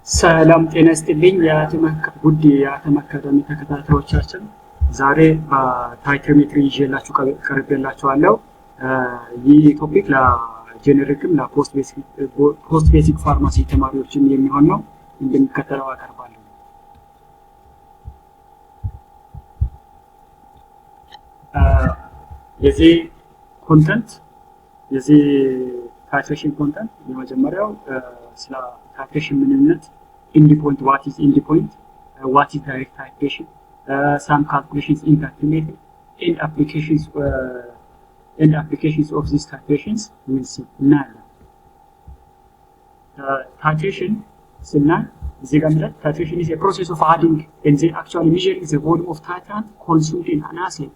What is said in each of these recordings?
ሰላም ጤና ይስጥልኝ ውድ የአተም አካዳሚ ተከታታዮቻችን፣ ዛሬ በታይትሮሜትሪ ይዤላችሁ ቀርቤላችኋለሁ። ይህ ቶፒክ ለጄኔሪክም ለፖስት ቤሲክ ፋርማሲ ተማሪዎችም የሚሆን ነው። እንደሚከተለው አቀርባለሁ። የዚህ ኮንተንት የዚህ ታይትሬሽን ኮንተንት የመጀመሪያው ስለ titration ምንነት ኢንዲፖይንት what is endpoint, what is direct titration, some calculations in calculated and applications of these titrations will see እናያለን። titration ስናይ እዚህ ጋር ማለት titration is a process of adding and then actually measuring the volume of titrant consumed in an assay።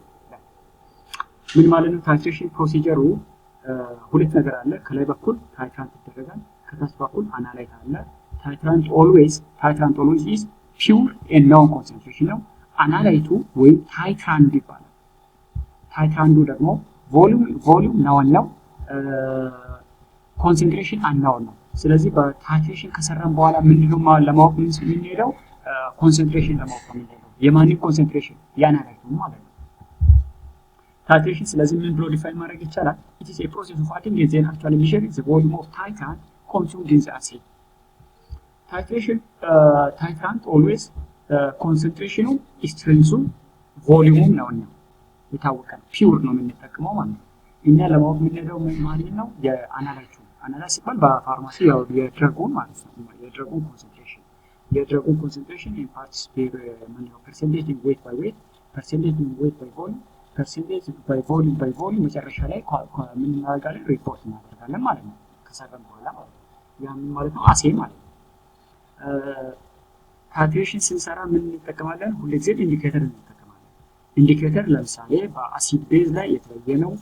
ምን ማለት ነው? titration ፕሮሲጀሩ ሁለት ነገር አለ። ከላይ በኩል ታይትራንት ይደረጋል፣ ከታች በኩል አናላይት አለ። ታይትራንት ኦልዌይዝ ኢዝ ፒውር ኤንድ ኖን ኮንሰንትሬሽን ነው። አናላይቱ ወይም ታይትራንድ ይባላል። ታይትራንዱ ደግሞ ቮሊዩም ናውን ነው፣ ኮንሰንትሬሽን አናውን ነው። ስለዚህ በታይትሬሽን ከሰራን በኋላ ምንድነው ለማወቅ የምንሄደው? ኮንሰንትሬሽን ለማወቅ የምንሄደው የማንን ኮንሰንትሬሽን? የአናላይቱ ማለት ነው። titration ስለዚህ ምን ብሎ ዲፋይን ማድረግ ይቻላል? it is a process of adding and then actually measuring the volume of titrant consumed in the assay። titrant always concentration strength volume ነው የታወቀ ፒውር ነው የምንጠቀመው ማለት ነው። እኛ ለማወቅ የምንሄደው ምን ማለት ነው? የአናላይቱ ሲባል በፋርማሲ ያው የድረጉን ማለት ነው። የድረጉን ኮንሰንትሬሽን in parts per percentage in weight by weight, percentage in weight by volume፣ ፐርሰንቴጅ ባይ ቮሊዩም መጨረሻ ላይ ምን እናደርጋለን? ሪፖርት እናደርጋለን ማለት ነው። ከሰራን በኋላ ማለት ነው። ያ ምን ማለት ነው? አሴ ማለት ነው። ታይትሬሽን ስንሰራ ምን እንጠቀማለን? ሁልጊዜ ኢንዲኬተር እንጠቀማለን። ኢንዲኬተር ለምሳሌ በአሲድ ቤዝ ላይ የተለየ ነው፣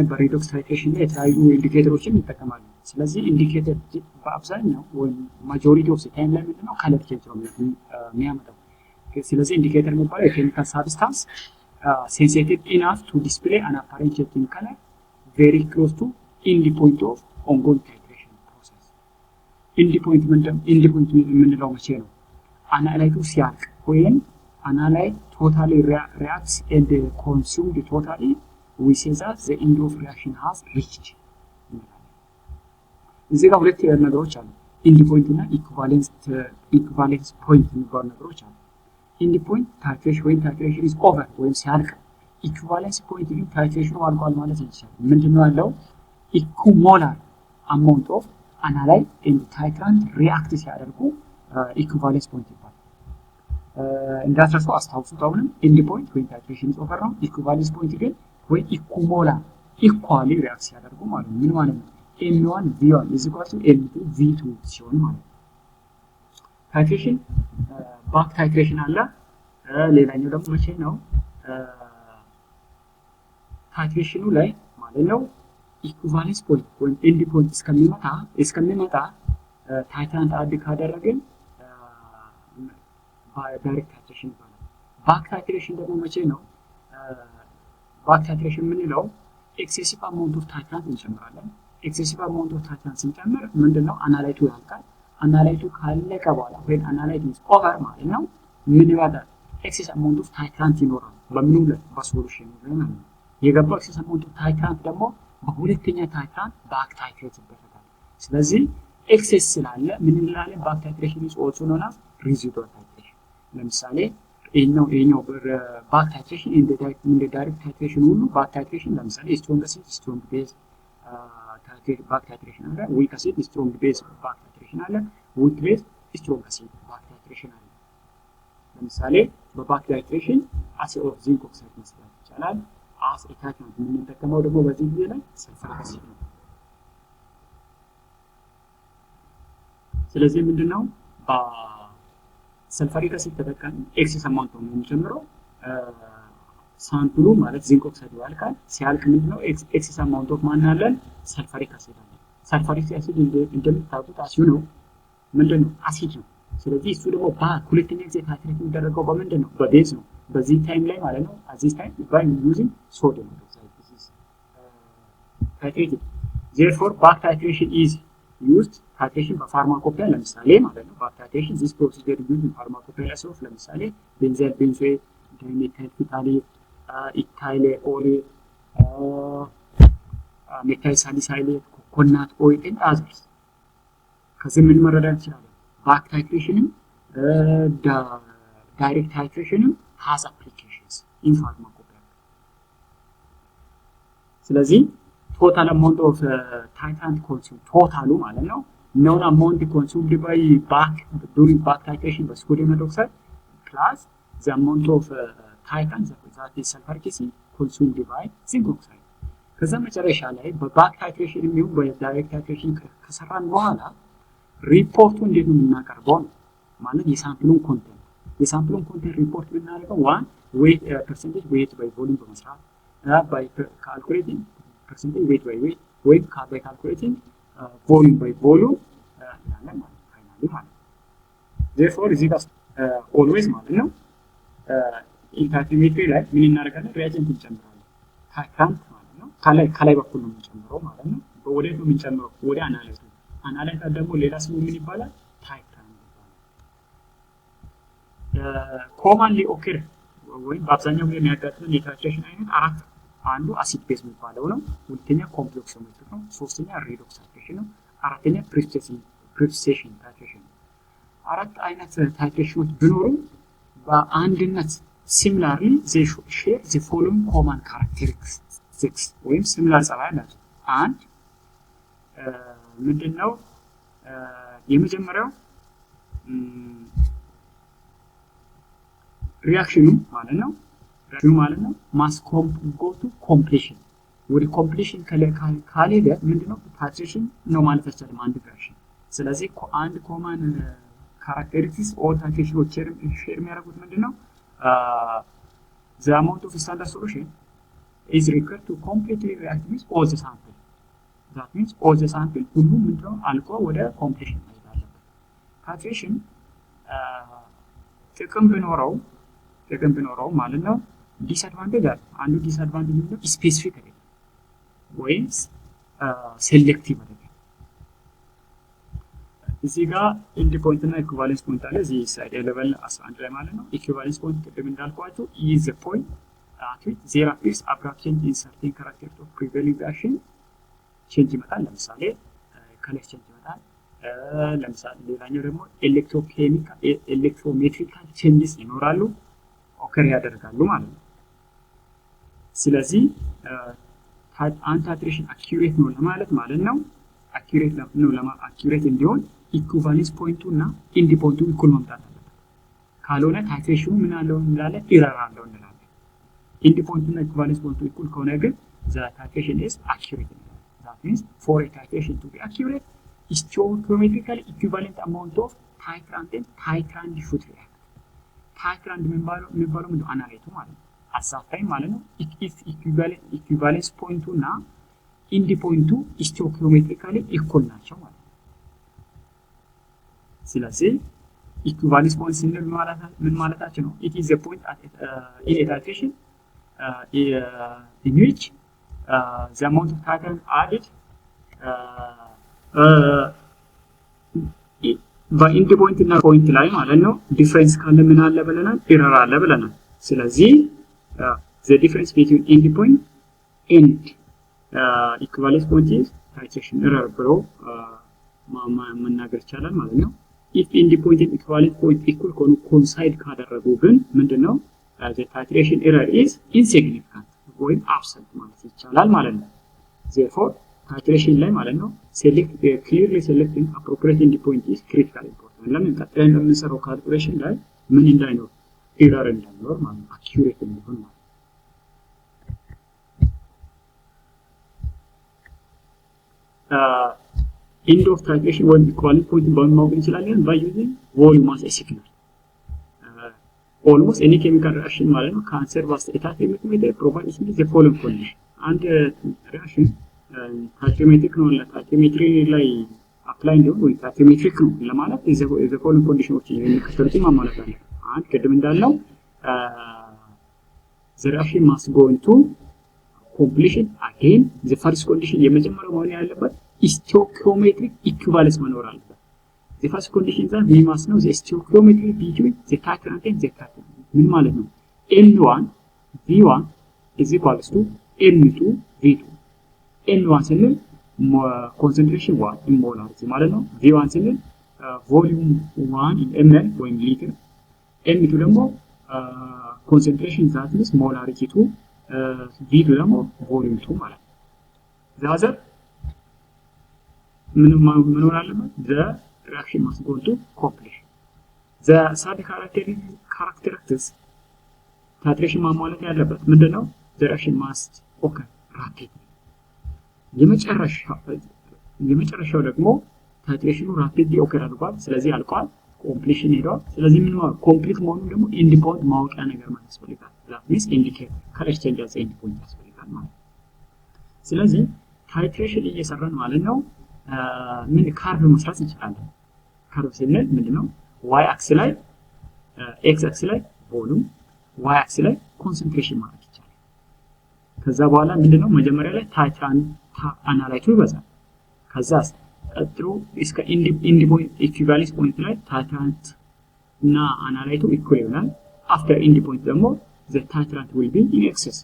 በሪዶክስ ታይትሬሽን ላይ የተለያዩ ኢንዲኬተሮችን እንጠቀማለን። ስለዚህ ኢንዲኬተር በአብዛኛው ወይም ማጆሪቲ ኦፍ ታይም ላይ ምንድነው? ከለር ቼንጅ ነው የሚያመጣው። ስለዚህ ኢንዲኬተር የሚባለው የኬሚካል ሳብስታንስ sensitive enough to display an apparent change in color very close to endpoint of ongoing titration process። endpoint የምንለው መቼ ነው? አናላይቱ ሲያልቅ ወይም አናላይት ቶታሊ reacts and consumed totally, we say that the end of reaction has reached። እዚህ ጋር ሁለት ነገሮች አሉ፣ endpoint እና equivalence point የሚባሉ ነገሮች አሉ። ኢንዲፖይንት ታይትሬሽን ወይም ታይትሬሽን ኢዝ ኦቨር ወይም ሲያልቅ፣ ኢኩቫለንስ ፖይንት ግን ታይትሬሽኑ አልቋል ማለት ይቻላል። ምንድነው ያለው? ኢኩሞላር አማውንት ኦፍ አናላይት ኤንድ ታይትራንት ሪአክት ሲያደርጉ ኢኩቫለንስ ፖይንት ይባላል። እንዳትረሱ አስታውሱት። አሁንም ኢንዲፖይንት ወይም ታይትሬሽን ኢዝ ኦቨር ነው። ኢኩቫለንስ ፖይንት ግን ወይ ኢኩሞላር ኢኳሊ ሪአክት ሲያደርጉ ማለት ነው። ምን ማለት ነው? ኤም1 ቪ1 ኢዝ ኢኳል ቱ ኤም2 ቪ2 ሲሆን ማለት ነው። ታይትሬሽን ባክ ታይትሬሽን አለ። ሌላኛው ደግሞ መቼ ነው? ታይትሬሽኑ ላይ ማለት ነው ኢኩቫለንስ ፖይንት ወይም ኤንድ ፖይንት እስከሚመጣ ታይትራንት አድ ካደረግን ዳይሬክት ታይትሬሽን ይባላል። ባክ ታይትሬሽን ደግሞ መቼ ነው? ባክ ታይትሬሽን የምንለው ኤክሴሲቭ አማውንት ኦፍ ታይትራንት እንጨምራለን። ኤክሴሲቭ አማውንት ኦፍ ታይትራንት ስንጨምር ምንድነው? አናላይቱ ያልቃል። አናላይቱ ካለቀ በኋላ ወይም አናላይት ኢዝ ኦቨር ማለት ነው ምን ይባላል? ኤክሴስ አማውንት ኦፍ ታይትራንት ይኖራል። በምኑ ላይ? በሶሉሽኑ ላይ ማለት ነው። የገባው ኤክሴስ አማውንት ኦፍ ታይትራንት ደግሞ በሁለተኛ ታይትራንት ባክ ታይትሬት ይደረጋል። ስለዚህ ኤክሴስ ስላለ ምን እንላለን? ባክ ታይትሬሽን ኢዝ ኦልሶ ኖን አዝ ሪዚዱዋል ታይትሬሽን። ለምሳሌ ይሄኛው ባክ ታይትሬሽን እንደ ዳይሬክት ታይትሬሽን ሁሉ ባክ ታይትሬሽን ለምሳሌ ስትሮንግ አሲድ ስትሮንግ ቤዝ ባክ ታይትሬሽን አለ፣ ዊክ አሲድ ስትሮንግ ቤዝ ባክ ታይትሬሽን አለ፣ ዊክ ቤዝ ስትሮንግ አሲድ ባክ ታይትሬሽን አለ። ለምሳሌ በባክ ታይትሬሽን አሲድ ኦፍ ዚንክ ኦክሳይድ መስራት ይቻላል። አስ ኤታችመንት የምንጠቀመው ደግሞ በዚህ ጊዜ ላይ ሰልፈሪክ አሲድ ነው። ስለዚህ ምንድነው በሰልፈሪክ አሲድ ተጠቃሚ ኤክሴስ አማውንት ነው የምንጨምረው። ሳምፕሉ ማለት ዚንክ ኦክሳይድ ያልቃል። ሲያልቅ ምንድነው ኤክሴስ አማውንት ኦፍ ማን አለን? ሰልፈሪክ አሲድ አለ። ሰልፈሪክ አሲድ እንደምታውቁት አሲድ ነው፣ ምንድነው? አሲድ ነው። ስለዚህ እሱ ደግሞ ሁለተኛ ጊዜ ታይትሬት የሚደረገው በምንድነው? በቤዝ ነው። በዚህ ታይም ላይ ማለት ነው አዚስ ታይም ባይ ዩዚንግ ሶዲየም ሃይድሮክሳይድ this is titrated. Therefore back titration is used titration በፋርማኮፒያ ለምሳሌ ማለት ነው back titration this procedure used in pharmacopoeia of ለምሳሌ benzyl benzoate dimethyl phthalate ethyl oil methyl salicylate coconut oil and others ከዚህ ምን መረዳት ይችላል back titration direct titration has applications in pharmacopoeia ስለዚህ total amount of titrant consumed total ማለት ነው known amount consumed by during back titration by sodium hydroxide plus the amount of titrant that is sulfuric acid consumed by zinc oxide ከዛ መጨረሻ ላይ በባክ ታይትሬሽን የሚሆን በዳይሬክት ታይትሬሽን ከሰራን በኋላ ሪፖርቱ እንዴት ነው የምናቀርበው ማለት የሳምፕሉን ኮንቴንት ሪፖርት ብናደርገው 1 weight percentage weight by volume በመስራት by calculating percentage weight by weight by calculating volume by volume finally ማለት therefore is it always ማለት ነው ኢንታቲሜትሪ ላይ ምን እናደርጋለን ሪአጀንት እንጨምራለን ታይትራንት ማለት ነው ከላይ በኩል ነው የምንጨምረው ማለት ነው ወዴት ነው የምንጨምረው ወደ አናላይዝ ደግሞ ሌላ ስሙ ምን ይባላል ታይትራንት ይባላል ኮማንሊ ኦከር ወይም በአብዛኛው ጊዜ የሚያጋጥመን የታይትሬሽን አይነት አራት አንዱ አሲድ ቤዝ የሚባለው ነው ሁለተኛ ኮምፕሌክሶሜትሪክ ነው ሶስተኛ ሬዶክስ ታይትሬሽን ነው አራተኛ ፕሪሲሽን ታይትሬሽን አራት አይነት ታይትሬሽኖች ቢኖሩ በአንድነት similarly they share the following common characteristics ወይም similar ጸባይ አላቸው አንድ ምንድነው የመጀመሪያው ሪአክሽኑ ማለት ነው ማስ go to completion ወደ completion ካልሄደ ምንድነው ታይትሬሽን ነው ማለት አይቻልም አንድ ሪአክሽን ስለዚህ አንድ ኮመን characteristics or titration share የሚያደርጉት ምንድነው the amount of standard solution is required to completely react with all the sample that means all the sample ሁሉም ምንድነው አልቆ ወደ completion መሄድ አለበት titration ጥቅም ቢኖረው ማለት ነው ዲስአድቫንቴጅ አለ አንዱ ዲስአድቫንቴጅ ነው ስፔሲፊክ አይደለም ወይም ሴሌክቲቭ አይደለም እዚህ ጋር ኢንድ ፖይንት እና ኢኩቫለንስ ፖይንት አለ እዚህ ሳይድ ሌቨል 11 ላይ ማለት ነው ኢኩቫለንስ ፖይንት ቅድም እንዳልኳችሁ is the point at which there appears abrupt change in certain characteristics of prevailing reaction change ይመጣል ለምሳሌ ከለር change ይመጣል ለምሳሌ ሌላኛው ደግሞ ኤሌክትሮሜትሪካል changes ይኖራሉ ኦከር ያደርጋሉ ማለት ነው ስለዚህ ታይትሬሽን አኪዩሬት ነው ማለት ነው አኪዩሬት ነው አኪዩሬት እንዲሆን ኢኩቫለንስ ፖይንቱ እና ኢንድ ፖይንቱ እኩል መምጣት አለበት ካልሆነ ታይትሬሽኑ ምን አለው እንላለን ኢረር አለው እንላለን ኢንድ ፖይንቱ እና ኢኩቫለንስ ፖይንቱ እኩል ከሆነ ግን the titration is accurate that means for a titration to be accurate stoichiometrically equivalent amount of titrant and titrant should react titrant የሚባለው ምንድነው አናላይቱ ማለት ነው አሳፋይ ማለት ነው ኢኩቫለንስ ፖይንቱ እና ኢንድ ፖይንቱ stoichiometrically equal ናቸው ማለት ነው ስለዚህ equivalence point ስንል ምን ማለታችን ነው it is a point at in a titration in which the amount of titrant added በኢንድ ፖይንት እና ፖይንት ላይ ማለት ነው ዲፈረንስ ካለ ምን አለ ብለናል ኤረር አለ ብለናል ስለዚህ the difference between end point and equivalence point is titration error ብሎ መናገር ይቻላል ማለት ነው if end point and equivalence point equal coincide ካደረጉ ግን ምንድነው the titration error is insignificant ወይ absent ማለት ይቻላል ማለት ነው therefore titration ላይ ማለት ነው clearly selecting appropriate end point is critically important ለምን ቀጥለን የምንሰራው ካልኩሌሽን ላይ ምን እንዳይኖር ኤረር እንዳይኖር ማለት accurate እንዲሆን ማለት end of titration when equivalent point ማወቅ እንችላለን by using volume as a signal almost any chemical reaction ማለት ነው cancer was etatic method provides the following condition and reaction ታይትሜትሪክ ነው ታይትሜትሪ ላይ አፕላይ እንዲሆን ወይ ታይትሜትሪክ ነው ለማለት the following conditions የሚከተሉትን ማሟላት አለ አንድ ቅድም እንዳለው the reaction must go into completion again the first condition የመጀመሪያው መሆን ያለበት stoichiometric equivalence መኖር አለበት። the first condition that we must know the stoichiometry between the titrant and the titrant ምን ማለት ነው? n1 v1 is equals to n2 v2 n1 ስንል concentration 1 in molarity ማለት ነው። v1 ስንል volume 1 in ml ወይም ሊትር n2 ደግሞ concentration that is molarity 2 v2 ደግሞ volume 2 ማለት ነው። ዛዘር ምን መኖር አለበት? the reaction must go to completion. the third characteristics titration ማሟላት ያለበት ምንድነው? the reaction must occur rapidly. የመጨረሻው ደግሞ ታይትሬሽኑ ራፒድሊ ኦከር አድርጓል። ስለዚህ አልቋል። ኮምፕሊሽን ሄዷል። ስለዚህ ምን ማለት ኮምፕሊት መሆኑን ደግሞ ኤንድ ፖይንት ማወቂያ ነገር ማለት ያስፈልጋል። that means ኢንዲኬተር ከለር ቼንጅ አስ ኤንድ ፖይንት ያስፈልጋል ማለት። ስለዚህ ታይትሬሽን እየሰራን ማለት ነው ምን ካርቭ መስራት እንችላለን። ካርቭ ስንል ምንድነው? ዋይ አክስ ላይ ኤክስ አክስ ላይ ቮሉም ዋይ አክስ ላይ ኮንሰንትሬሽን ማለት ይቻላል። ከዛ በኋላ ምንድነው መጀመሪያ ላይ ታይትራንት አናላይቱ ይበዛል። ከዛስ ቀጥሎ እስከ ኢንድ ፖይንት ኢኩቫለንስ ፖይንት ላይ ታይትራንት እና አናላይቱ ኢኩል ይሆናል። አፍተር ኢንድ ፖይንት ደግሞ ዘ ታይትራንት ዊል ቢ ኢን ኤክሰስ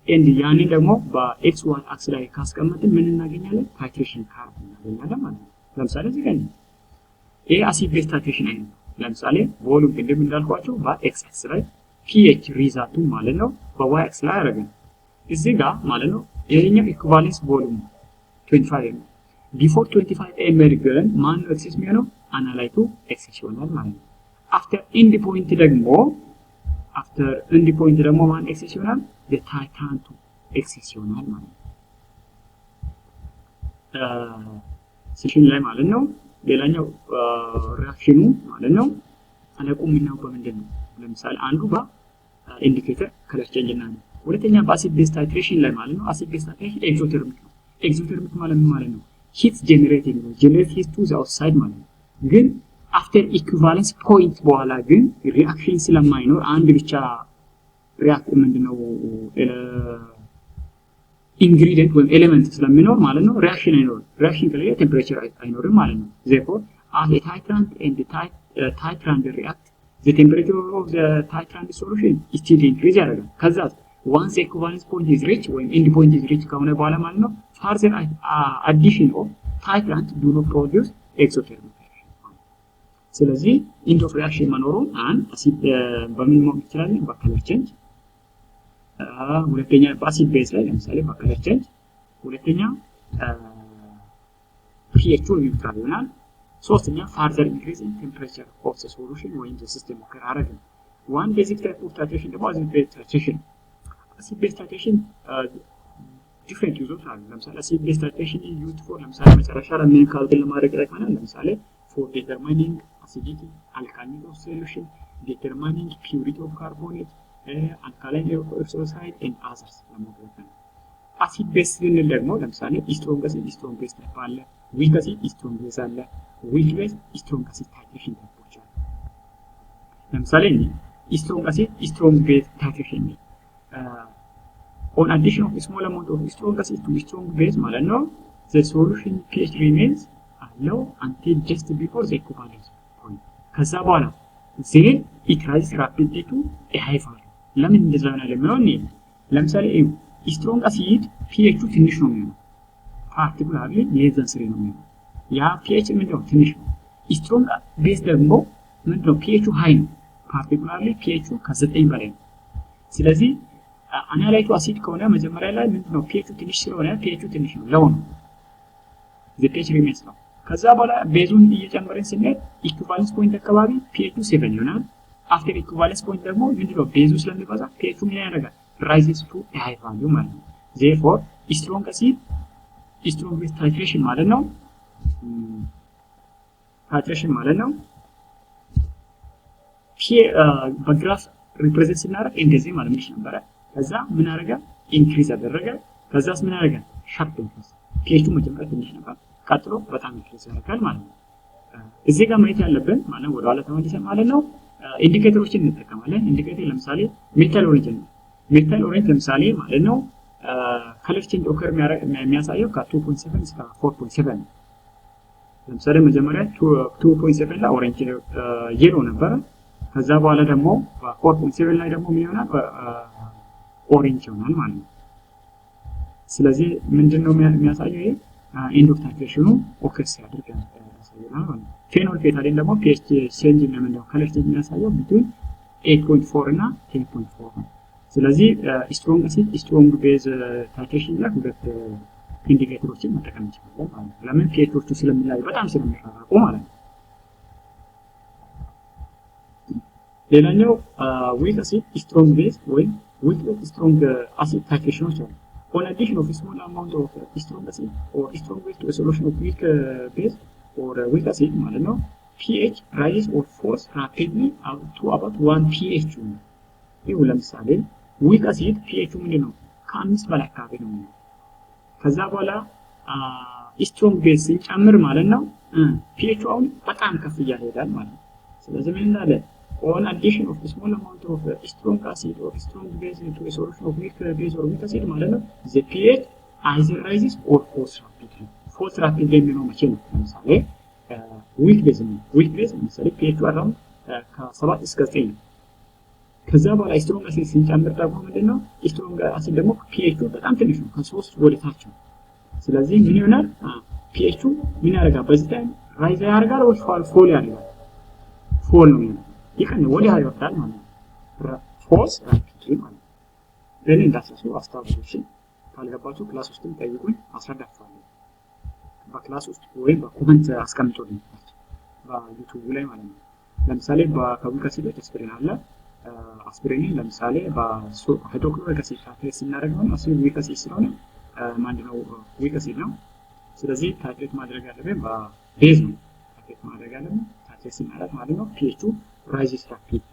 ኤንድ ያንን ደግሞ በኤክስ ዋይ አክስ ላይ ካስቀመጥን ምን እናገኛለን? ታይትሬሽን ካርቭ እናገኛለን ማለት ነው። ለምሳሌ እዚህ ጋር ኤ አሲድ ቤዝ ታይትሬሽን አይነት ነው። ለምሳሌ ቮሉም ቅድም እንዳልኳቸው በኤክስ አክስ ላይ ፒኤች ሪዛልቱ ማለት ነው በዋይ አክስ ላይ አደረግን እዚህ ጋር ማለት ነው። ይሄኛው ኢኩቫለንስ ቮሉም 25 ነው። ቢፎር 25 ml ግን ማን ኤክሰስ የሚሆነው? አናላይቱ ኤክሰስ ይሆናል ማለት ነው። አፍተር ኢንድ ፖይንት ደግሞ ማን ኤክሰስ ይሆናል? ታይትራንቱ ኤክሰስ ይሆናል ማለት ነው። ሴሽን ላይ ማለት ነው። ሌላኛው ሪአክሽኑ ማለት ነው አለቁ ምናው በምንድን ነው? ለምሳሌ አንዱ ኢንዲኬተር ከለር ቼንጅ እና ነው። ሁለተኛ በአሲድ ቤዝ ታይትሬሽን ላይ ማለት ነው። አሲድ ቤዝ ታይትሬሽን ኤግዞተርሚክ ነው። ኤግዞተርሚክ ማለት ምን ማለት ነው? ሂት ጀነሬቲንግ ነው። ጀነሬት ሂት ቱ ዘ አውትሳይድ ማለት ነው። ግን አፍተር ኢኩቫለንስ ፖይንት በኋላ ግን ሪአክሽን ስለማይኖር አንድ ብቻ ሪአክት ምንድነው ኢንግሪዲየንት ወይም ኤሌመንት ስለሚኖር ማለት ነው ሪአክሽን አይኖርም። ሪአክሽን ከሌለ ቴምፕሬቸር አይኖርም ማለት ነው። therefore as a titrant and the titrant react the temperature of the titrant solution is still increase ያደርጋል። ከዛ once equivalence point is reached ወይም end point is reached ከሆነ በኋላ ማለት ነው further addition of titrant do not produce exothermic reaction። ስለዚህ end of reaction መኖሩን አንድ አሲድ በምን ማወቅ ይችላል? በከለር ቼንጅ። ሁለተኛ በአሲድ ቤዝ ላይ ለምሳሌ በከለር ቼንጅ። ሁለተኛ pH ኒውትራል ይሆናል። ሶስተኛ further increase in temperature of the solution ወይም the system occur አደረገ። one basic type of titration ደግሞ acid base titration። acid base titration different uses አሉ። ለምሳሌ acid base titration is used for ለምሳሌ መጨረሻ ላይ ምን ካልኩሌት ለማድረግ ይጠቅመናል። ለምሳሌ for determining acidity, alkalinity of solution, determining purity of carbonate, alkaline electrolyte and others ለማድረግ ነው። acid base ስንል ደግሞ ለምሳሌ strong acid strong base type አለ፣ weak acid strong base አለ፣ weak base strong acid titration types አሉ። ለምሳሌ strong acid strong base titration on addition of a small amount of strong acid to strong base ማለት ነው the solution pH remains low until just before the equivalence point። ከዛ በኋላ then it rises rapidly to a high value። ለምን እንደዛ ነው ለምን? ለምሳሌ strong acid pH ትንሽ ነው የሚሆነው ፓርቲኩላርሊ ሌዘን 3 ነው የሚሆነው። ያ pH ምንድነው? ትንሽ ነው። strong base ደግሞ ምንድነው? pH ሃይ ነው ፓርቲኩላርሊ pH ከ9 በላይ ነው። ስለዚህ አናላይቱ አሲድ ከሆነ መጀመሪያ ላይ ምንድነው? pH ትንሽ ስለሆነ pH ትንሽ ነው ለው ነው the pH remains ነው። ከዛ በኋላ ቤዙን እየጨመረን ስንሄድ ኢኩቫለንስ ፖይንት አካባቢ pH 7 ይሆናል። አፍተር ኢኩቫለንስ ፖይንት ደግሞ ምንድነው? ቤዙ ስለሚበዛ pH ምን ያደርጋል? rises to a high value ማለት ነው። therefore strong acid strong base titration ማለት ነው titration ማለት ነው በግራፍ ሪፕሬዘንት ስናደርግ እንደዚህ ማለት ነበር። ከዛ ምን አደረገ? ኢንክሪዝ አደረገ። ከዛስ ምን አደረገ? ሻርፕ ኢንክሪዝ። pH መጀመሪያ ትንሽ ነበር፣ ቀጥሎ በጣም ኢንክሪዝ ያደርጋል ማለት ነው። እዚህ ጋር ማየት ያለብን ማለት ወደ ኋላ ተመልሰን ማለት ነው ኢንዲኬተሮችን እንጠቀማለን። ኢንዲኬተር ለምሳሌ ሜታል ኦሪጅን ለምሳሌ ማለት ነው ከለር ቼንጅ ኦከር የሚያሳየው ከ2.7 እስከ 4.7 ነው። ለምሳሌ መጀመሪያ 2.7 ላይ ኦሬንጅ የሎ ነበረ። ከዛ በኋላ ደግሞ 4.7 ላይ ደግሞ ምን ይሆናል? ኦሬንጅ ይሆናል ማለት ነው። ስለዚህ ምንድነው የሚያሳየው? ይሄ ኤንድ ኦፍ ታይትሬሽኑ ኦከር ሲያደርግ ያሳየናል ማለት ነው። ፌኖል ፌታሊን ደግሞ ፒኤች ቼንጅ እና ምንድነው ከለር ቼንጅ የሚያሳየው ቢትዊን 8.4 እና 10.4 ነው። ስለዚህ ስትሮንግ አሲድ ስትሮንግ ቤዝ ታይትሬሽን ላይ ሁለት ኢንዲኬተሮችን መጠቀም እንችላለን ማለት ነው። ለምን ፒኤቾቹ ስለሚለያዩ በጣም ስለሚራራቁ ማለት ነው። ሌላኛው ዊክ አሲድ ስትሮንግ ቤዝ ወይም ዊክ ስትሮንግ አሲድ ታይትሬሽኖች አሉ። On addition of a small amount of strong acid or strong base to a solution of weak base or weak acid ማለት ነው pH rises or falls rapidly up to about 1 pH ነው። ይኸው ለምሳሌ weak acid pH ምንድን ነው? ከ5 በላይ አካባቢ ነው። ከዛ በኋላ strong base ሲጨምር ማለት ነው pH አሁን በጣም ከፍ እያለ ይሄዳል ማለት ነው። ስለዚህ ምን እንዳለ on addition of a small amount of strong acid or strong base into a solution of weak base or weak acid ማለት ነው the pH either rises or falls rapidly. falls rapidly የሚለው መቼ ነው? ለምሳሌ weak base ነው። weak base ለምሳሌ pH አራውንድ ከ7 እስከ 9 ነው። ከዛ በኋላ strong acid ሲጨምር ደግሞ ምንድነው? strong acid ደግሞ pH በጣም ትንሽ ነው፣ ከ3 ወደ ታች ነው። ስለዚህ ምን ይሆናል? pH ምን ያደርጋል? በዚህ ታይም ራይዝ ያደርጋል ወይ ፎል ያደርጋል? ፎል ነው የሚሆነው። ይሄን ወደ ሀይ ወጣል ማለት ነው። ፎልስ ራፒድሊ ማለት ነው። ለኔ እንዳትረሱ አስታውሱ። ካልገባችሁ ክላስ ውስጥም ጠይቁኝ አስረዳችኋለሁ። በክላስ ውስጥ ወይም በኮሜንት አስቀምጡልኝ በዩቲዩብ ላይ ማለት ነው። ለምሳሌ በዊክ አሲድ አስፒሪን አለ። አስፒሪን ለምሳሌ በሃይድሮክሎሪክ አሲድ ታይትሬት ስናደርገው አሲድ ዊክ አሲድ ስለሆነ ማንኛው ዊክ አሲድ ነው። ስለዚህ ታይትሬት ማድረግ ያለብን በቤዝ ነው። ታይትሬት ማድረግ ያለብን ታይትሬት ስናደርግ ማለት ነው pH rises rapid።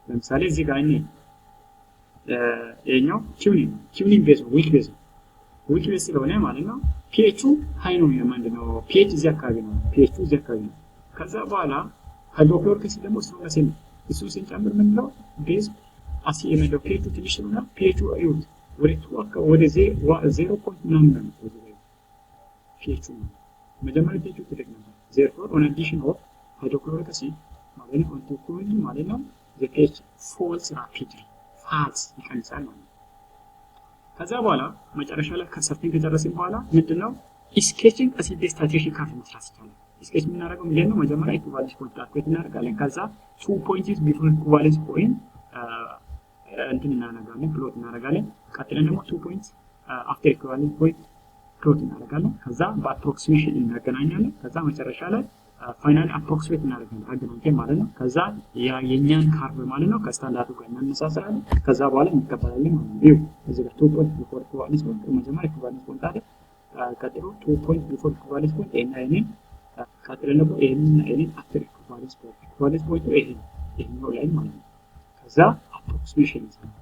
ለምሳሌ እዚህ ጋር ይሄኛው ኪውኒንግ ቤዝ ነው፣ ዊክ ቤዝ ነው። ዊክ ቤዝ ስለሆነ ማለት ነው pH ሃይ ነው ምንድነው pH እዚህ አካባቢ ነው፣ pH እዚህ አካባቢ ነው። ከዛ በኋላ ሃይድሮክሎሪክ አሲድ ደግሞ ስትሮንግ አሲድ ነው። እሱ ሲጨምር ምንድነው ቤዝ አሲድ የመደው pH ትንሽ ስለሆነ pH ይሁን ወደ 0.9 ነው pH ነው። መጀመሪያ pH ትልቅ ነበር። therefore on addition of hydrochloric acid ማለት ነው ኮንቲኩሊ ማለት ነው the pH falls rapidly falls ይቀንሳል ማለት ነው። ከዛ በኋላ መጨረሻ ላይ ከሰርቲን ከጨረስን በኋላ ምንድነው ስኬቺንግ አሲድ ቤዝ ታይትሬሽን ካርድ መስራት ይቻላል። ስኬች የምናደርገው ምንድነው? መጀመሪያ ኢኩቫለንስ ፖይንት ካልኩሌት እናደርጋለን። ከዛ 2 ፖይንትስ ቢፎር ኢኩቫለንስ ፖይንት እንትን እናደርጋለን፣ ፕሎት እናደርጋለን። ቀጥለን ደግሞ 2 ፖይንትስ አፍተር ኢኩቫለንስ ፖይንት ፕሎት እናደርጋለን። ከዛ በአፕሮክሲሜሽን እናገናኛለን። ከዛ መጨረሻ ላይ ፋይናል አፕሮክሲሜት እናደርጋለን አገናኝተን ማለት ነው። ከዛ የኛን ካርብ ማለት ነው ከስታንዳርዱ ጋር እናነሳስራለን። ከዛ በኋላ እንቀበላለን ማለት ነው። ይኸው እዚህ ጋር 2 ፖይንት ቢፎር ኢኩቫለንስ ፖይንት መጀመሪያ ኢኩቫለንስ ፖይንት አለ። ቀጥሎ 2 ፖይንት ቢፎር ኢኩቫለንስ ፖይንት እና ቀጥለን ደግሞ ይሄንን አፍተር ኢኩቫለንስ ፖይንት ኢኩቫለንስ ፖይንት ይሄኛው ላይ ማለት ነው። ከዛ አፕሮክሲሜሽን ይሰራል።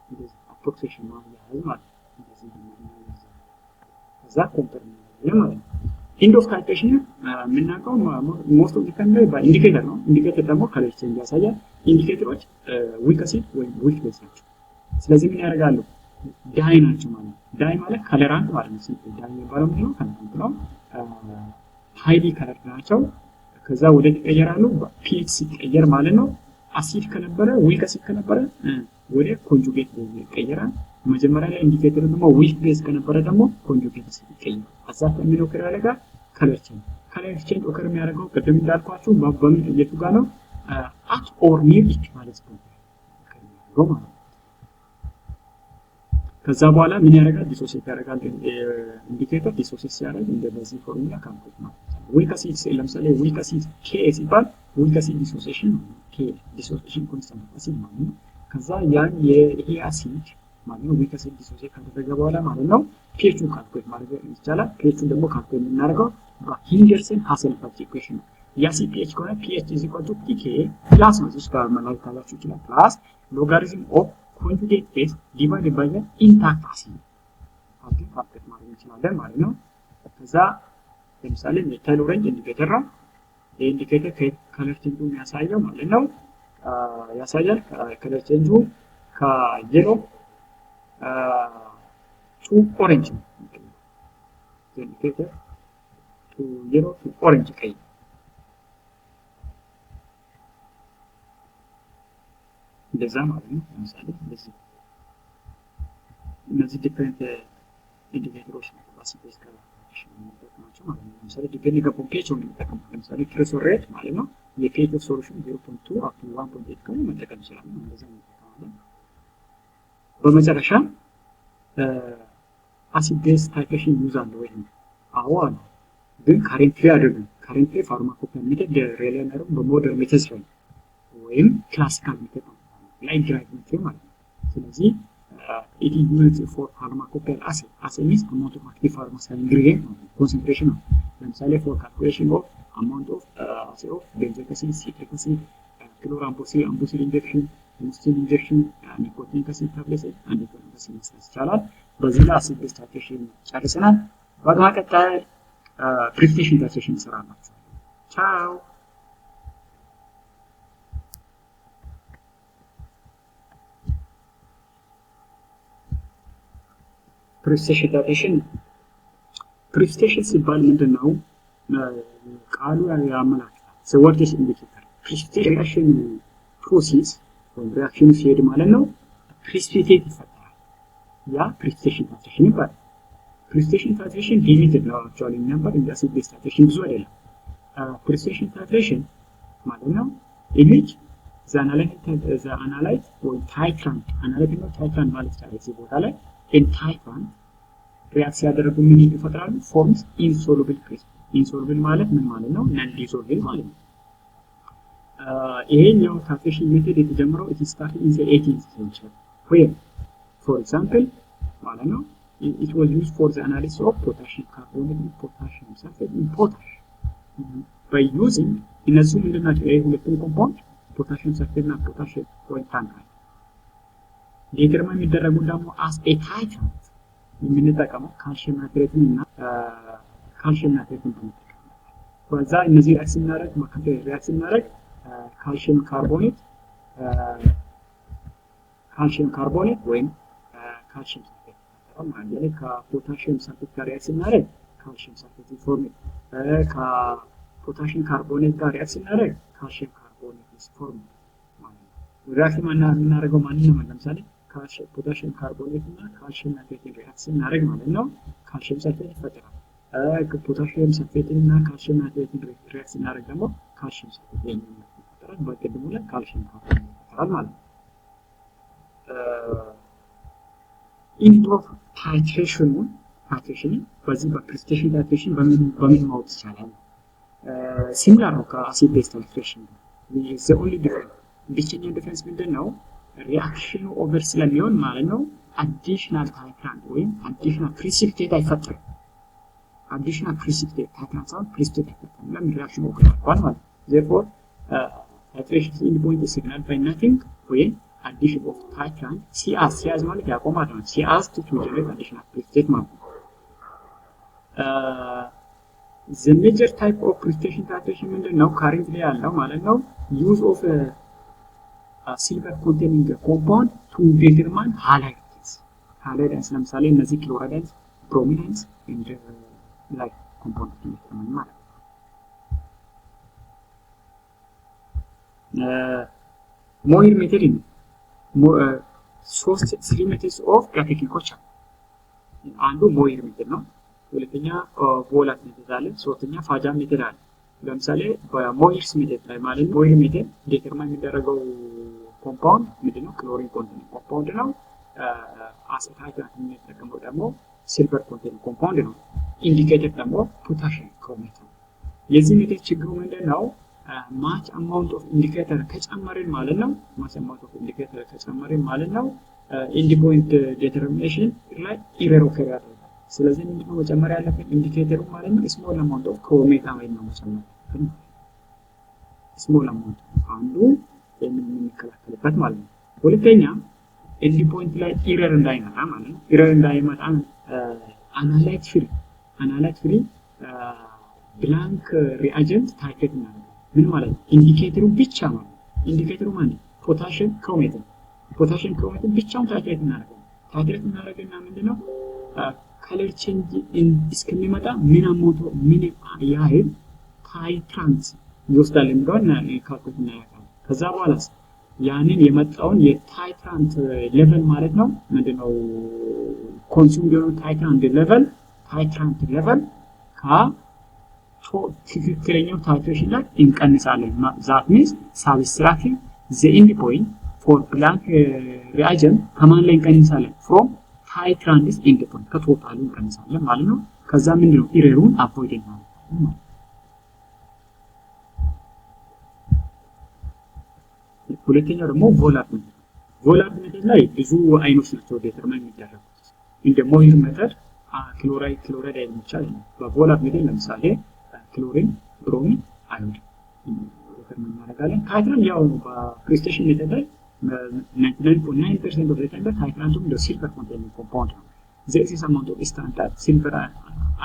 እንደዚህ አፕሮክሲሜሽን ማለት ነው። እንደዚህ ነው። ከዛ ኮምፔር እናደርጋለን ማለት ነው። ኢንድ ኦፍ ታይትሬሽን የምናውቀው ሞስት ኦፍ ታይም ላይ በኢንዲኬተር ነው። ኢንዲኬተር ደግሞ ከለር ቼንጅ ያሳያል። ኢንዲኬተሮች ዊክ አሲድ ወይም ዊክ ቤዝ ናቸው። ስለዚህ ምን ያደርጋሉ? ዳይ ናቸው ማለት ነው። ዳይ ማለት ከለራንት ማለት ነው። ሲምፕል ዳይ የሚባለው ምንድነው? ከለራንት ነው። ሃይሊ ከለር ናቸው። ከዛ ወደ ይቀየራሉ። ፒኤች ሲቀየር ማለት ነው አሲድ ከነበረ ዊክ አሲድ ከነበረ ወደ ኮንጁጌት ይቀየራል። መጀመሪያ ላይ ኢንዲኬተር ደግሞ ዊክ ቤዝ ከነበረ ደግሞ ኮንጁጌት ይቀየራል። አዛፍ የሚለው ከረጋ ከለር ቼንጅ ኦከር የሚያደርገው ቅድም እንዳልኳችሁ በምን የቱ ጋር ነው? አት ኦር ኒር ኢኩቫለንስ ፖይንት ነው ማለት ነው። ከዛ በኋላ ምን ያደርጋል? ዲሶሲየት ያደርጋል። ኢንዲኬተር ዲሶሲየት ሲያደርግ እንደ በዚህ ፎርሙላ ካምፕሊት ማለት ነው። ዊክ አሲድ ለምሳሌ ዊክ አሲድ ኬ ሲባል ዊክ አሲድ ዲሶሲዬሽን ነው። ኬ ዲሶሲዬሽን ኮንስታንት አሲድ ማለት ነው። ከዛ ያን ይሄ አሲድ ማለት ነው ዊክ አሲድ ዲሶሲዬት ካደረገ በኋላ ማለት ነው ፒኤቹን ካልኩሌት ማድረግ ይቻላል። ፒኤቹን ደግሞ ካልኩሌት የምናደርገው በሂንደርሰን ሀሰልበርግ ኢኩዌሽን ነው። የአሲድ ፒኤች ከሆነ ፒኤች ኢዝ ኢኳል ቱ ፒኬ ፕላስ ነው። እዚህ ጋር ማለት ታላችሁ ይችላል ፕላስ ሎጋሪዝም ኦፍ ኮንጁጌት ቤዝ ዲቫይድ ባይ ኢንታክት አሲድ አድርገን ካልኩሌት ማድረግ እንችላለን ማለት ነው። ከዛ ለምሳሌ ሜታል ኦሬንጅ ኢንዲኬተር ነው። የኢንዲኬተር ከለር ቼንጁ የሚያሳየው ማለት ነው ያሳያል። ከለር ቼንጁ ከየሎ ቱ ኦሬንጅ ነው። ኢንዲኬተር ቱ የሎ ቱ ኦሬንጅ ቀይ እንደዛ ማለት ነው። ለምሳሌ እንደዚህ እነዚህ ዲፈረንት ኢንዲኬተሮች ነው አሲድ ቤዝ ካራክተሪስቲክስ የምንጠቀማቸው ማለት ነው። ለምሳሌ ዲፔንዲንግ አፖን ፒኤች ነው የምንጠቀመው። ለምሳሌ ትሬሾልድ ሬት ማለት ነው የፒኤች ኦፍ ሶሉሽን 0.2 አፕ ቱ 1.8 ከሆነ መጠቀም ይችላል። እንደዛ እንጠቀማለን። በመጨረሻ አሲድ ቤዝ ታይትሬሽን ዩዝ አለ ወይ? አዎ አለ። ግን ካረንትሊ አይደለም። ካረንትሊ ፋርማኮፒያ ሜተድ ሬሌነሩ በሞደርን ሜተድ ላይ ወይም ክላሲካል ሜተድ ነው ላይ ድራይቭ ሜተድ ማለት ነው። ስለዚህ it is used for pharmacopoeial assay. Assay means amount of active pharmaceutical ingredient concentration. ለምሳሌ for calculation of amount of assay of benzoic acid, citric acid, chloramphoxyl, amphoxyl injection, mucin injection, nicotinic acid tablets, and nicotinic acid መስጠት ይቻላል። በዚህ ላይ አሲድ ቤዝ ታይትሬሽን ጨርሰናል። በቀጣይ ፕሪሲፒቴሽን ታይትሬሽን እንሰራለን። ቻው። ፕሪሲፒቴሽን ሲባል ምንድነው? ቃሉ ያመላክታል። ዘ ወርድ ኢዝ ኢንዲኬተር። ፕሪሲፒቴሽን ሪአክሽን ፕሮሰስ ወይም ሪአክሽን ሲሄድ ማለት ነው ፕሪሲፒቴት ይፈጠራል። ያ ፕሪሲፒቴሽን ታይትሬሽን ይባላል። ፕሪሲፒቴሽን ታይትሬሽን ሊሚትድ ነው አክቹአሊ ነበር እንደ አሲድ ቤዝ ታይትሬሽን ብዙ አይደለም። ፕሪሲፒቴሽን ታይትሬሽን ማለት ነው ኢሜጅ ዘ አናላይት ወይ ታይትራንት አናላይት ነው ታይትራንት ማለት ይቻላል። እዚህ ቦታ ላይ ታይትራንት ሪአክት ሲያደርጉ ምን ይፈጥራሉ? ፎርምስ ኢንሶሉብል ክሪስታል። ኢንሶሉብል ማለት ምን ማለት ነው? ነን ዲሶልብል ማለት ነው። ይሄኛው ታይትሬሽን ሜተድ የተጀመረው it started in the 18th century where for example ማለት ነው it was used for the analysis of potassium carbonate and potassium sulfate in potash by using እነዚህ ምንድናቸው? ይሄ ሁለቱም ኮምፓውንድ ፖታሺየም ሰልፌት እና ፖታሺየም ወይ ታንካል ዲተርማይን የሚደረጉ ደግሞ as a titrant የምንጠቀመው ካልሲየም ናይትሬትን እና ካልሲየም ናይትሬትን በመጠቀም በዛ እነዚህ ሪአክት ስናደርግ ካልሲየም ካርቦኔት ወይም ካልሲየም ሰልፌት ማለት ነው። ከፖታሺየም ሰልፌት ጋር ሪአክት ስናደርግ ካልሲየም ሰልፌት ፎርሜት ከፖታሺየም ካርቦኔት ጋር ሪአክት ስናደርግ ካልሲየም ካርቦኔት ፎርም ማለት ነው። ሪአክት የምናደርገው ማንኛውም ለምሳሌ ፖታሺየም ካርቦኔት እና ካልሲየም ናይትሬትን ሪአክት ስናደርግ ማለት ነው ካልሲየም ሰልፌት ይፈጠራል። ፖታሺየም ሰልፌትን እና ካልሲየም ናይትሬትን ሪአክት ስናደርግ ደግሞ ካልሲየም ሰልፌት ይፈጠራል። በቅድሙ ላይ ካልሲየም ካርቦኔት ይፈጠራል ማለት ነው። ኢንዶር ታይትሬሽን በዚህ በፕሪሲፒቴሽን ታይትሬሽን በምን ማወቅ ይቻላል? ሲሚላር ነው ከአሲድ ቤዝ ታይትሬሽን ጋር። ዘ ኦንሊ ዲፈረንስ ብቸኛው ዲፈረንስ ምንድን ነው? ሪአክሽኑ ኦቨር ስለሚሆን ማለት ነው አዲሽናል ታይትራንት ወይም አዲሽናል ፕሪሲፒቴት አይፈጠርም። አዲሽናል ፕሪሲፒቴት ታይትራንት ሳይሆን ፕሪሲፒቴት አይፈጠርም። ለምን? ሪአክሽኑ ኦቨር አድርጓል ማለት ነው። therefore titration is independent signal by nothing when addition of titrant ሲያዝ ማለት ያቆማል ነው። ሲያዝ to generate additional precipitate ማለት ነው። the major type of precipitation titration ምንድነው? currently ያለው ማለት ነው use of silver containing compound to determine halides ለምሳሌ እነዚህ chlorides, bromines and like compound determine ማለት ነው። ሞይር ሜተድ three methods of ቴክኒኮች አሉ። አንዱ ሞይር ሜተድ ነው። ሁለተኛ ቮላት ሜተድ አለ። ሶስተኛ ፋጃ ሜተድ አለ። ለምሳሌ በሞይርስ ሜተድ ላይ ማለት ነው ሞይር ሜተድ ዲተርማይን የሚደረገው ኮምፓውንድ ምንድነው? ክሎሪን ኮንቴኒንግ ኮምፓውንድ ነው። አሴታይት የምንጠቀመው ደግሞ ሲልቨር ኮንቴኒንግ ኮምፓውንድ ነው። ኢንዲኬተር ደግሞ ፖታሺየም ክሮሜት ነው። የዚህ ሜተድ ችግሩ ምንድነው? ማች አማውንት ኦፍ ኢንዲኬተር ከጨመርን ማለት ነው ኢንዲ ፖይንት ዲተርሚኔሽን ላይ ኢረር ኦከር ያደርጋል። ስለዚህ ምንድነው መጨመር ያለብን? ኢንዲኬተሩ ማለት ነው ስሞል አማውንት ኦፍ ክሮሜታማይን ነው መጨመር። ስሞል አማውንት አንዱ የምንከላከልበት ማለት ነው። ሁለተኛ ኢንዲ ፖይንት ላይ ኢረር እንዳይመጣ ማለት ነው። ኢረር እንዳይመጣ አናላይት ፍሪ ብላንክ ሪአጀንት ታይትሬት እናደርጋለን። ምን ማለት ነው? ኢንዲኬተሩ ብቻ ማለት ኢንዲኬተሩ ማለት ፖታሺየም ክሮሜትን ብቻውን ታይትሬት እናደርጋለን። ታይትሬት እናደርግና ምንድነው ከለር ቼንጅ እስከሚመጣ ምን አሞቶ ምን ያህል ታይትራንት ይወስዳል የሚለውን ካልኩሌት እናደርጋለን። ከዛ በኋላ ያንን የመጣውን የታይትራንት ሌቨል ማለት ነው ምንድነው ኮንሱም የሆነው ታይትራንት ሌቨል ትክክለኛው ታይትሬሽን ላይ እንቀንሳለን። ዛት ሚንስ ሳብስትራክቲንግ ዘ ኢንድ ፖይንት ፎር ብላንክ ሪአጀንት ከማን ላይ እንቀንሳለን? ፍሮም ታይትራንትስ ኢንድ ፖይንት ከቶታሉ እንቀንሳለን ማለት ነው። ከዛ ምንድነው ኢረሩን አቮይድ እናደርጋለን ማለት ነው። ሁለተኛው ደግሞ ቮላቲሊቲ ላይ ብዙ አይኖች ናቸው ዲተርማይን የሚደረጉት። እንደ ሞይር ሜተድ ክሎራይድ አይቻል ነው። በቮላቲሊቲ ለምሳሌ ክሎሪን፣ ብሮሚን፣ አዮዲን ዲተርማይን እናደርጋለን። ታይትራንት ያው በክሪስቴሽን ሜተድ ላይ 99.9% of the time ታይትራንቱም እንደ ሲልቨር ኮንቴኒንግ ኮምፓውንድ ነው። there is a amount of standard silver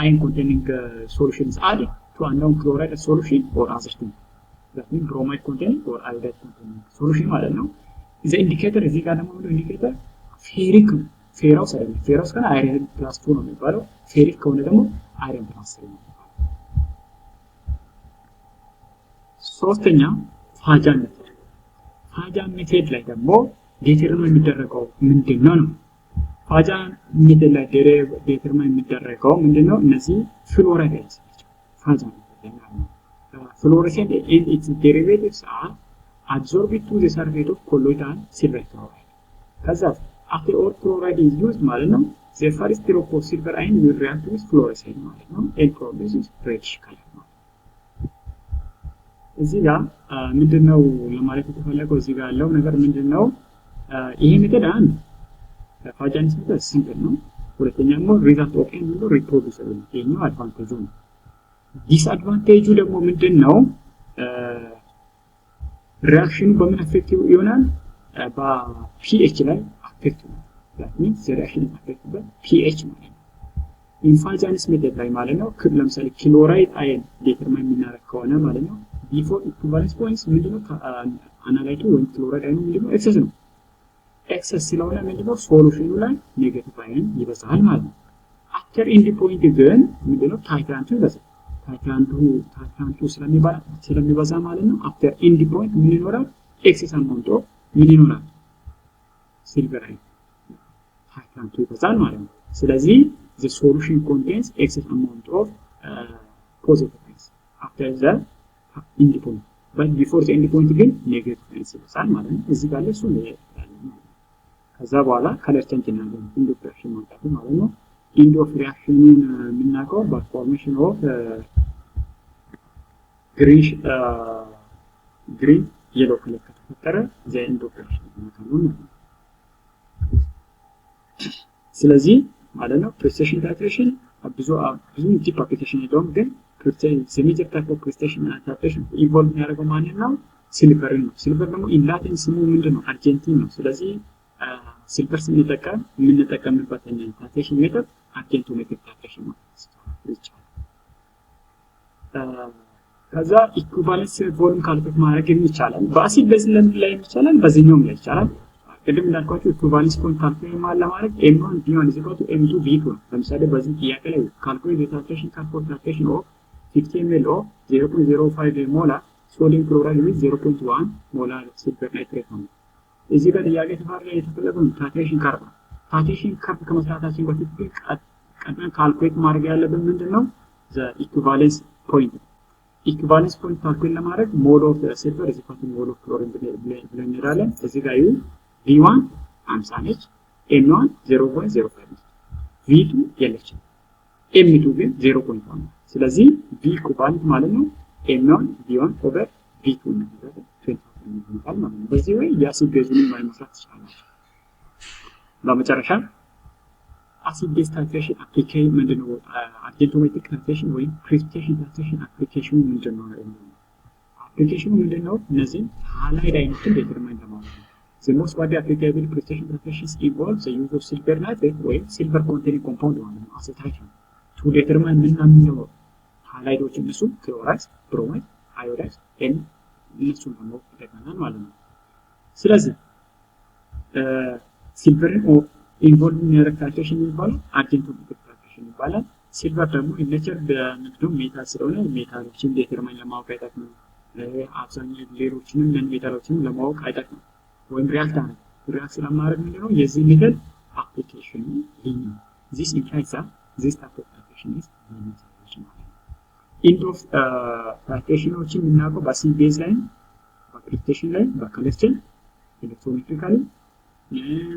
ion containing solutions added to unknown chloride solution or other thing. that means bromide containing or iodide containing solution ማለት ነው። the indicator እዚህ ጋር ደግሞ ኢንዲኬተር ፌሪክ ፌራውስ አይደለም። ፌራውስ ከሆነ አይረን ፕላስ 2 ነው የሚባለው። ፌሪክ ከሆነ ደግሞ አይረን ፕላስ 3 ነው። ሶስተኛ ፋጃን ሜተድ ላይ ደግሞ ዲተርማይን የሚደረገው ምንድነው ነው? ፋጃን ሜተድ ላይ ዲተርማይን የሚደረገው ምንድነው? እነዚህ ፍሎራይድ ናቸው። ፋጃን ሜተድ ነው። fluorescent and its derivatives are adsorbed to the surface of colloidal silver chloride. ከዛ after all chloride is used ማለት ነው the first drop of silver ion will react with fluorescent ማለት ነው and produces reddish color ነው። እዚህ ጋር ምንድነው ለማለት የተፈለገው እዚህ ጋር ያለው ነገር ምንድነው? ይሄ ሜተድ አንድ ፋጃንስ ሜተድ ሲምፕል ነው። ሁለተኛ ደግሞ ሪዛልት ኦፍ ኤን ነው ሪፕሮዲዩሰብል ነው። ይሄኛው አድቫንቴጁ ነው። ዲስአድቫንቴጁ ደግሞ ምንድነው? ሪአክሽኑ በምን አፌክት ይሆናል? በፒኤች ላይ አፌክት ነው። that means the reaction is affected by pH ማለት ነው። ኢንፋጃንስ ሜተድ ላይ ማለት ነው ለምሳሌ ክሎራይድ አየን ዲተርማይን የምናደርግ ከሆነ ማለት ነው ቢፎር ኢኩቫለንስ ፖይንትስ ምንድነው አናላይቱ ወይም ክሎራይድ አየኑ ምንድነው ኤክሰስ ነው። ኤክሰስ ስለሆነ ምንድነው ሶሉሽኑ ላይ ኔጌቲቭ አየን ይበዛል ማለት ነው። አፍተር ኢንድ ፖይንት ግን ምንድነው ታይትራንቱ ይበዛል። ታይትራንቱ ስለሚበዛ ማለት ነው አፍተር ኢንድ ፖይንት ምን ይኖራል? ኤክሰስ አማውንት ኦፍ ምን ይኖራል? ሲልቨር አየን ታይትራንቱ ይበዛል ማለት ነው። ስለዚህ the solution contains excess amount of positive ions after the end point, but before the end point ግን negative ions ይበዛል ማለት ነው። እዚህ ጋር ለሱ ነው ያለው። ከዛ በኋላ ከለር ቼንጅ እናደርጋለን ኢንድ ኦፍ ሪአክሽን ማለት ነው። ኢንድ ኦፍ ሪአክሽኑን የምናውቀው በፎርሜሽን ኦፍ ግሪን የሎ ከለር ከተፈጠረ the end of reaction ማለት ነው። ስለዚህ ማለት ነው ፕሪሲሽን ታይትሬሽን ብዙ ዲፕ አፕሊኬሽን የለውም፣ ግን ሜጀር ታይፕ ኦፍ ፕሪሲሽን ታይትሬሽን ኢንቮልቭ የሚያደርገው ማንን ነው? ሲልቨር ነው። ሲልቨር ደግሞ ኢንላቲን ስሙ ምንድነው? አርጀንቲን ነው። ስለዚህ ሲልቨር ስንጠቀም የምንጠቀምበት ታይትሬሽን ሜተድ አርጀንቶሜትሪክ ታይትሬሽን ነው ይቻላል። ከዛ ኢኩቫለንስ ቮሉም ካልኩሌት ማድረግ ይቻላል። በአሲድ ቤዝ ላይ ይቻላል፣ በዚህኛውም ላይ ይቻላል። ቅድም እንዳልኳችሁ ኢኩቫለንስ ፖይንት ካልኩሌት ለማድረግ m1 b1 m2 b2 ነው። ለምሳሌ በዚህ ጥያቄ ላይ ካልኩሌት ታይትሬሽን ካልኩሌሽን ኦፍ 50 ml ኦፍ 0.05 ሞላር ሶዲየም ክሎራይድ with 0.1 ሞላር ሲልቨር ናይትሬት ነው። እዚህ ጋር ጥያቄ የተፈለገው ታይትሬሽን ካርብ ነው። ታይትሬሽን ካርብ ከመስራታችን በፊት ቀድመን ካልኩሌት ማድረግ ያለብን ምንድነው? the equivalence point ኢኩቫለንስ ፖይንት ካልኩሌት ለማድረግ ሞል ኦፍ ሲልቨር is equal to ሞል ኦፍ ክሎሪን ብለን እንሄዳለን። እዚህ ጋር V1 50 ነች፣ M1 0.05 V2 የለችም፣ M2 ግን 0.1 ስለዚህ V ኢኩቫለንት ማለት ነው M1 V1 ኦቨር V2 ነው ማለት ነው። በዚህ ወይ የአሲድ ቤዙን መስራት ይችላል። በመጨረሻ አሲድ ቤዝ ታይትሬሽን አፕሊኬሽን ምንድነው? አርጀንቶሜትሪክ ታይትሬሽን ወይም ፕሪሲፒቴሽን ታይትሬሽን አፕሊኬሽኑ ምንድነው? አፕሊኬሽኑ ምንድነው? እነዚህ ሃላይድ አይነትን ዲተርማይን ለማድረግ ነው። The most widely applicable precision practices involve the use of silver nitrate or silver containing compound as a titrant to determine ምንድነው ሃላይዶች እነሱ ክሎራይድ፣ ብሮማይድ፣ አዮዳይድ ኤን እነሱን ደግሞ ይጠቅመናል ማለት ነው። ስለዚህ ሲልቨርን ኢንቮልቭ የሚያደርግ ታይትሬሽን የሚባለው አርጀንቶሜትሪክ ታይትሬሽን ይባላል። ሲልቨር ደግሞ ኢነቸር በንግዱ ሜታል ስለሆነ ሜታሎችን ዴተርማይን ለማወቅ አይጠቅምም። አብዛኛው ሌሎችንም ነን ሜታሎችንም ለማወቅ አይጠቅምም። ወይም ሪያክት አለ ሪያክት ስለማድረግ ምንድነው የዚህ ሜተድ አፕሊኬሽን ይሄኛው this implies that this type of titration is limitation ማለት ነው። ኢንድ ኦፍ ታይትሬሽኖችን የምናውቀው በአሲድ ቤዝ ላይ በፕሪሲፒቴሽን ላይ በኮሌክሽን ኤሌክትሮሜትሪካሊ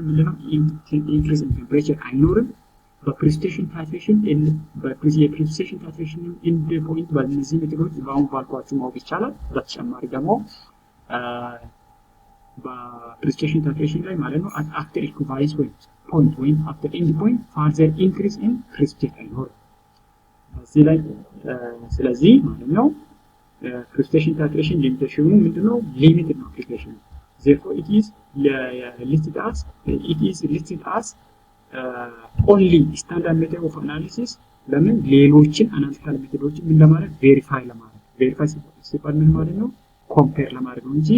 ምንድነው ኢንክሪዝ ኢን ቴምፕሬቸር አይኖርም። በፕሪሲፒቴሽን ታይትሬሽን የፕሪሲፒቴሽን ታይትሬሽን ኢንድ ፖይንት በእነዚህ ሜተዶች በአሁን ባልኳችሁ ማወቅ ይቻላል። በተጨማሪ ደግሞ በፕሪሲፒቴሽን ታይትሬሽን ላይ ማለት ነው አፍተር ኢኩቫለንስ ፖይንት ወይም አፍተር ኢንድ ፖይንት ፋርዘር ኢንክሪዝ ኢን ፕሪሲፒቴት አይኖርም እዚህ ላይ። ስለዚህ ማለት ነው ፕሪሲፒቴሽን ታይትሬሽን ሊሚቴሽኑ ምንድነው? ሊሚትድ ነው አፕሊኬሽኑ። therefore it is listed as only standard method of analysis ለምን ሌሎችን አናሊቲካል ሜቶዶችን ምን ለማድረግ ቬሪፋይ ሲባል ምን ማለት ነው? ኮምፔር ለማድረግ ነው እንጂ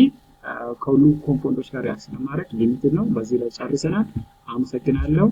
ከሁሉ ኮምፖነንቶች ጋር ሪአክት ለማድረግ ሊሚትድ ነው። በዚህ ላይ ጨርሰናል። አመሰግናለሁ።